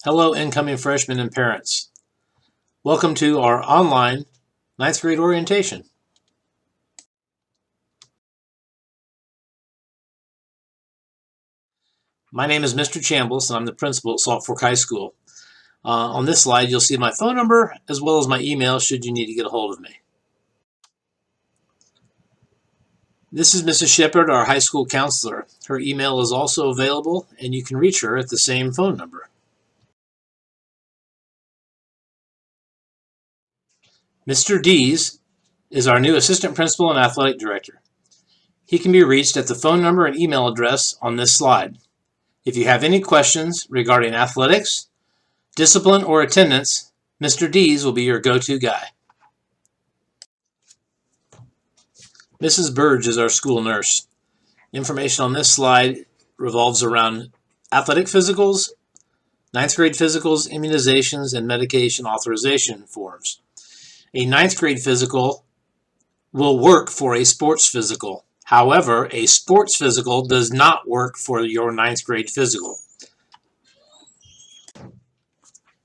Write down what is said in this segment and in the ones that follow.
Hello, incoming freshmen and parents. Welcome to our online 9th grade orientation. My name is Mr. Chambliss, and I'm the principal at Salt Fork High School. On this slide, you'll see my phone number as well as my email should you need to get a hold of me. This is Mrs. Shepard, our high school counselor. Her email is also available, and you can reach her at the same phone number. Mr. Dees is our new assistant principal and athletic director. He can be reached at the phone number and email address on this slide. If you have any questions regarding athletics, discipline, or attendance, Mr. Dees will be your go-to guy. Mrs. Burge is our school nurse. Information on this slide revolves around athletic physicals, 9th grade physicals, immunizations, and medication authorization forms. A 9th grade physical will work for a sports physical. However, a sports physical does not work for your 9th grade physical.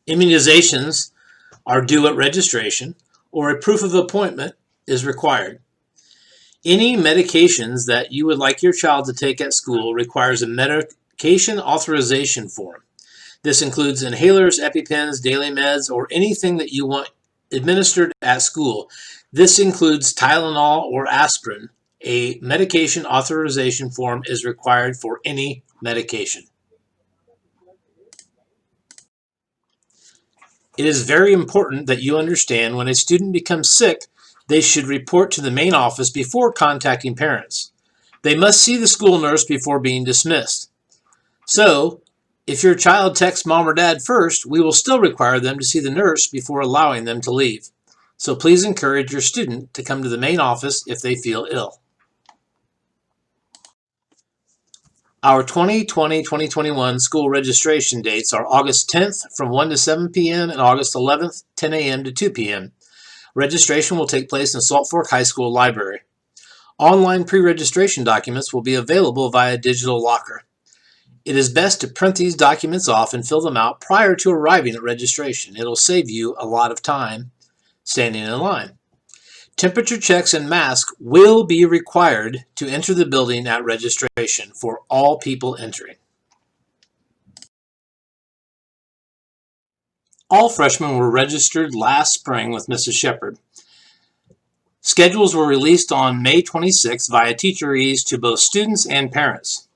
Immunizations are due at registration, or a proof of appointment is required. Any medications that you would like your child to take at school requires a medication authorization form. This includes inhalers, EpiPens, daily meds, or anything that you want administered at school. This includes Tylenol or aspirin. A medication authorization form is required for any medication. It is very important that you understand when a student becomes sick, they should report to the main office before contacting parents. They must see the school nurse before being dismissed. So, if your child texts mom or dad first, we will still require them to see the nurse before allowing them to leave. So please encourage your student to come to the main office if they feel ill. Our 2020-2021 school registration dates are August 10th from 1 to 7 p.m. and August 11th, 10 a.m. to 2 p.m. Registration will take place in Salt Fork High School Library. Online pre-registration documents will be available via digital locker. It is best to print these documents off and fill them out prior to arriving at registration. It'll save you a lot of time standing in line. Temperature checks and masks will be required to enter the building at registration for all people entering. All freshmen were registered last spring with Mrs. Shepard. Schedules were released on May 26th via Teacher-Ease to both students and parents.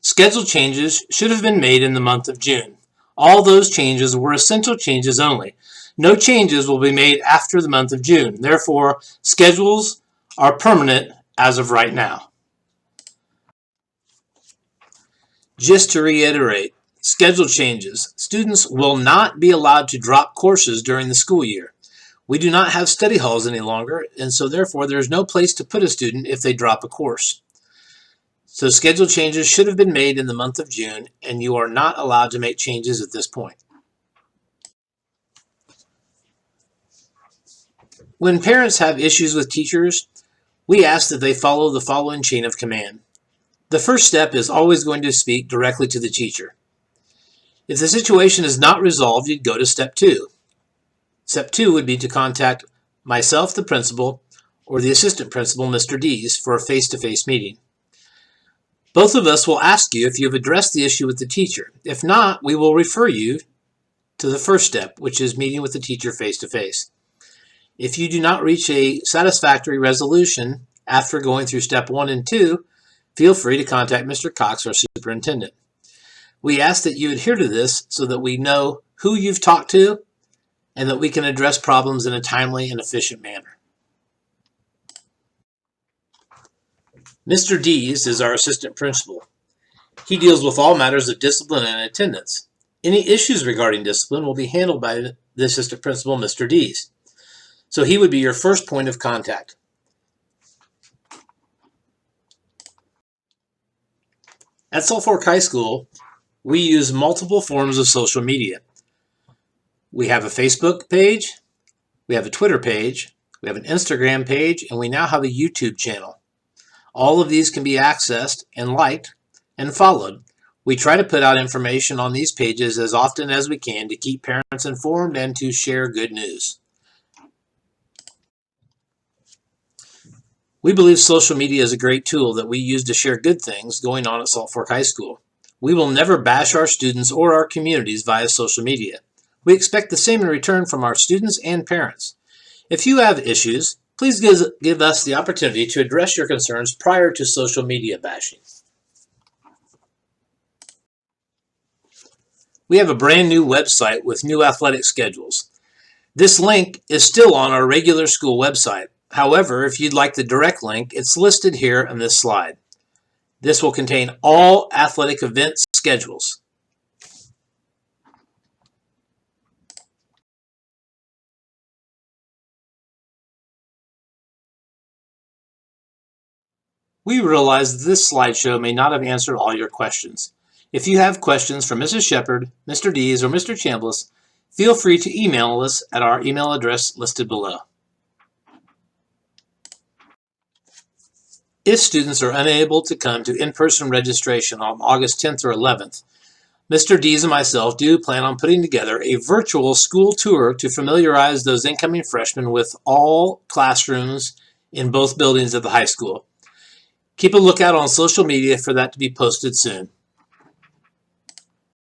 Schedule changes should have been made in the month of June. All those changes were essential changes only. No changes will be made after the month of June. Therefore, schedules are permanent as of right now. Just to reiterate, schedule changes. Students will not be allowed to drop courses during the school year. We do not have study halls any longer, and so therefore there is no place to put a student if they drop a course. So schedule changes should have been made in the month of June, and you are not allowed to make changes at this point. When parents have issues with teachers, we ask that they follow the following chain of command. The first step is always going to speak directly to the teacher. If the situation is not resolved, you'd go to step 2. Step 2 would be to contact myself, the principal, or the assistant principal, Mr. Dees, for a face-to-face meeting. Both of us will ask you if you have addressed the issue with the teacher. If not, we will refer you to the first step, which is meeting with the teacher face-to-face. If you do not reach a satisfactory resolution after going through step 1 and 2, feel free to contact Mr. Cox, our superintendent. We ask that you adhere to this so that we know who you've talked to and that we can address problems in a timely and efficient manner. Mr. Dees is our assistant principal. He deals with all matters of discipline and attendance. Any issues regarding discipline will be handled by the assistant principal, Mr. Dees. So he would be your first point of contact. At Salt Fork High School, we use multiple forms of social media. We have a Facebook page, we have a Twitter page, we have an Instagram page, and we now have a YouTube channel. All of these can be accessed and liked and followed. We try to put out information on these pages as often as we can to keep parents informed and to share good news. We believe social media is a great tool that we use to share good things going on at Salt Fork High School. We will never bash our students or our communities via social media. We expect the same in return from our students and parents. If you have issues, please give us the opportunity to address your concerns prior to social media bashing. We have a brand new website with new athletic schedules. This link is still on our regular school website. However, if you'd like the direct link, it's listed here on this slide. This will contain all athletic event schedules. We realize that this slideshow may not have answered all your questions. If you have questions for Mrs. Shepard, Mr. Dees, or Mr. Chambliss, feel free to email us at our email address listed below. If students are unable to come to in-person registration on August 10th or 11th, Mr. Dees and myself do plan on putting together a virtual school tour to familiarize those incoming freshmen with all classrooms in both buildings of the high school. Keep a lookout on social media for that to be posted soon.